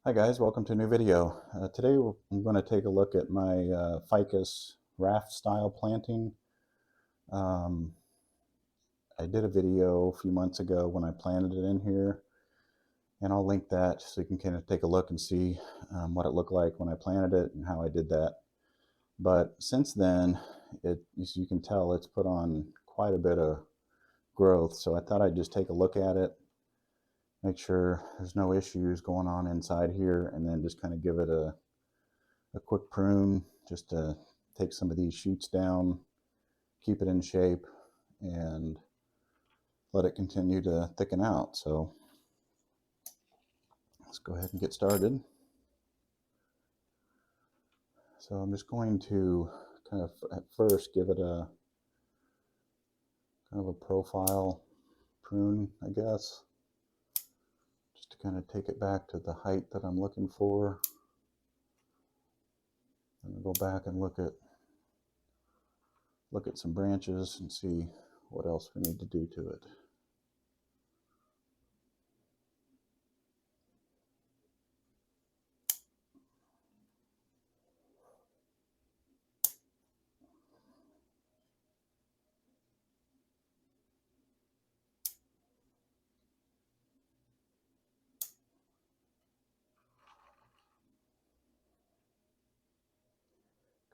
Hi guys, welcome to a new video. Today I'm going to take a look at my ficus raft style planting. Um, I did a video a few months ago when I planted it in here, and I'll link that so you can kind of take a look and see what it looked like when I planted it and how I did that. But since then, as you can tell, it's put on quite a bit of growth, so I thought I'd just take a look at it, make sure there's no issues going on inside here, and then just kind of give it a quick prune just to take some of these shoots down, keep it in shape, and let it continue to thicken out. So let's go ahead and get started. So I'm just going to kind of at first give it a kind of a profile prune, I guess, just to kind of take it back to the height that I'm looking for. And go back and look at some branches and see what else we need to do to it.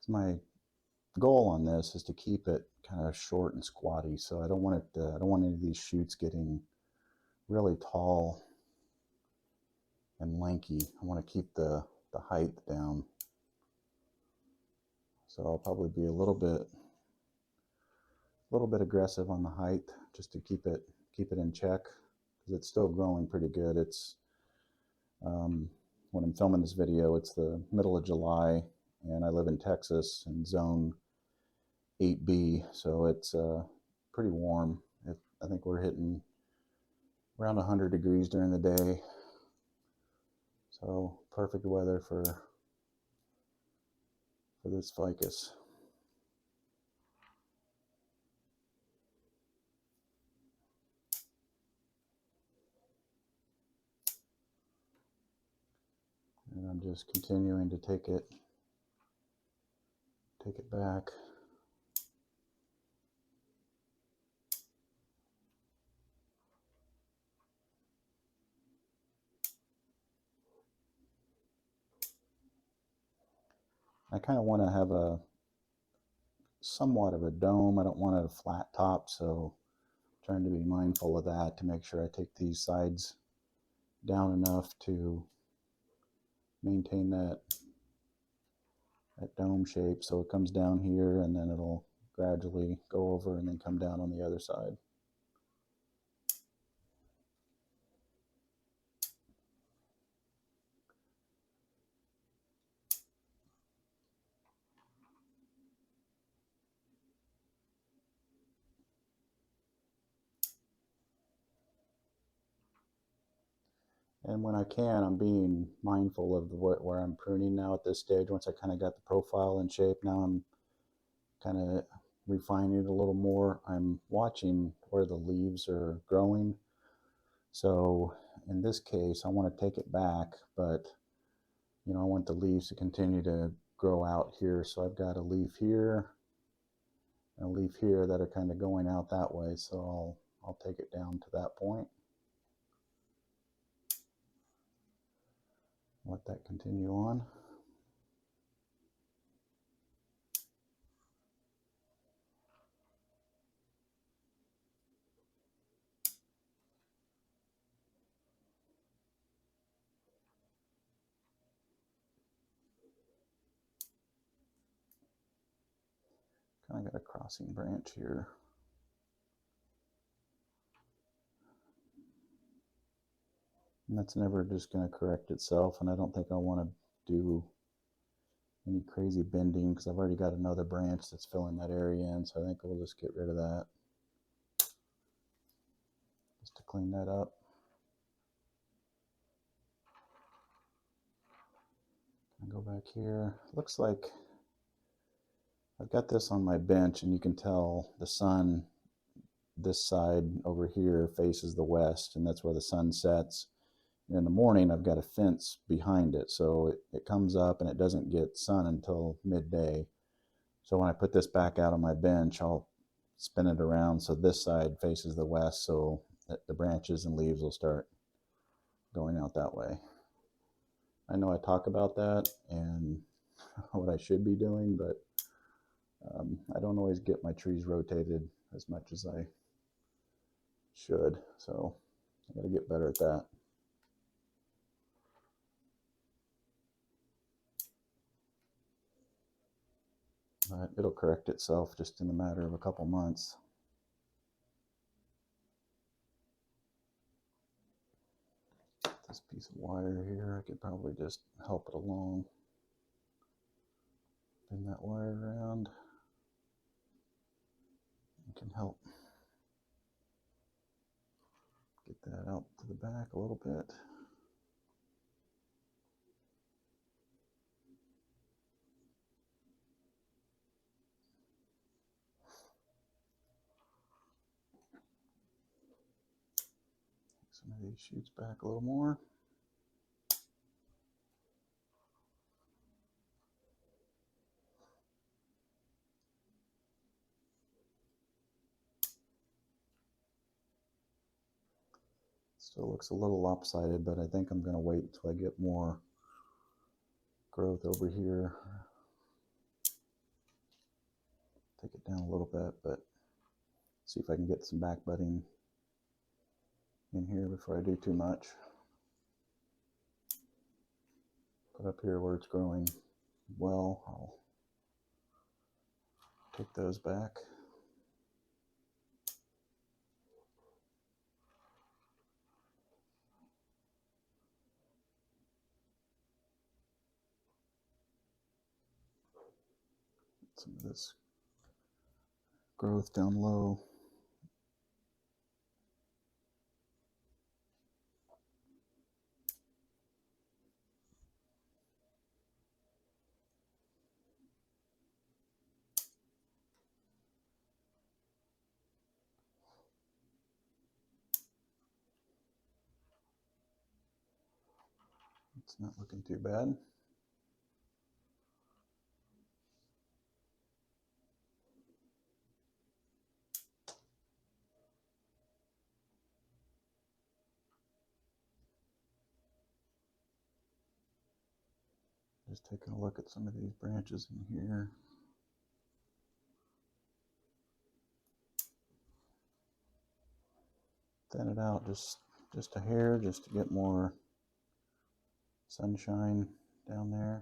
My goal on this is to keep it kind of short and squatty, so I don't want it I don't want any of these shoots getting really tall and lanky. I want to keep the height down, so I'll probably be a little bit aggressive on the height just to keep it in check, because it's still growing pretty good. It's when I'm filming this video, it's the middle of July, and I live in Texas in zone 8B, so it's pretty warm. I think we're hitting around 100 degrees during the day, so perfect weather for this ficus. And I'm just continuing to take it back. I kind of want to have a somewhat of a dome. I don't want it a flat top, so I'm trying to be mindful of that to make sure I take these sides down enough to maintain that dome shape, so it comes down here and then it'll gradually go over and then come down on the other side. And when I can, I'm being mindful of where I'm pruning now at this stage. Once I kind of got the profile in shape, now I'm kind of refining it a little more. I'm watching where the leaves are growing. So in this case, I want to take it back, but I want the leaves to continue to grow out here. So I've got a leaf here and a leaf here that are kind of going out that way. So I'll take it down to that point. Let that continue on. Kind of got a crossing branch here. And that's never just going to correct itself, and I don't think I want to do any crazy bending because I've already got another branch that's filling that area in, so I think we'll just get rid of that just to clean that up. I go back here. Looks like I've got this on my bench, and you can tell the sun, this side over here faces the west, and that's where the sun sets. In the morning, I've got a fence behind it, so it comes up and it doesn't get sun until midday. So when I put this back out on my bench, I'll spin it around so this side faces the west, so that the branches and leaves will start going out that way. I know I talk about that and what I should be doing, but I don't always get my trees rotated as much as I should, so I got to get better at that. But it'll correct itself just in a matter of a couple months. This piece of wire here, I could probably just help it along. Bend that wire around. It can help get that out to the back a little bit. Some of these shoots back a little more. Still looks a little lopsided, but I think I'm going to wait until I get more growth over here. Take it down a little bit, but see if I can get some back budding in here before I do too much. But up here where it's growing well, I'll take those back. Some of this growth down low. It's not looking too bad. Just taking a look at some of these branches in here. Thin it out just a hair, just to get more sunshine down there.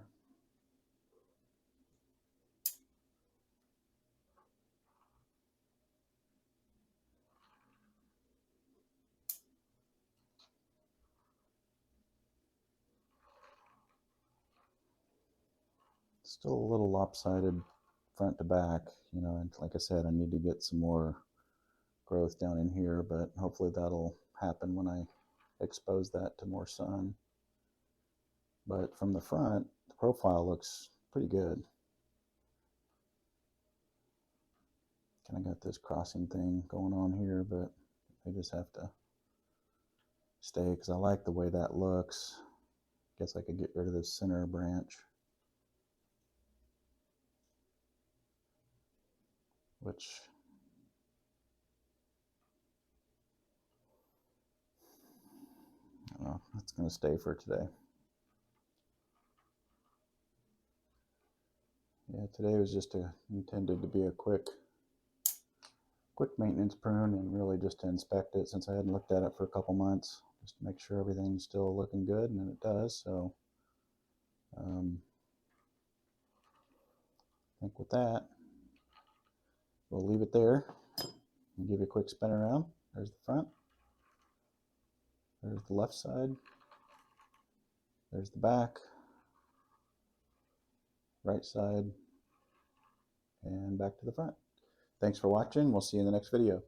Still a little lopsided front to back, you know, and like I said, I need to get some more growth down in here, but hopefully that'll happen when I expose that to more sun. But from the front, the profile looks pretty good. Kind of got this crossing thing going on here, but I just have to stay because I like the way that looks. Guess I could get rid of this center branch, which I don't know, that's going to stay for today. Yeah, today was just intended to be a quick maintenance prune and really just to inspect it since I hadn't looked at it for a couple months, just to make sure everything's still looking good, and it does. So I think with that, we'll leave it there and give you a quick spin around. There's the front, there's the left side, there's the back, right side, and back to the front. Thanks for watching. We'll see you in the next video.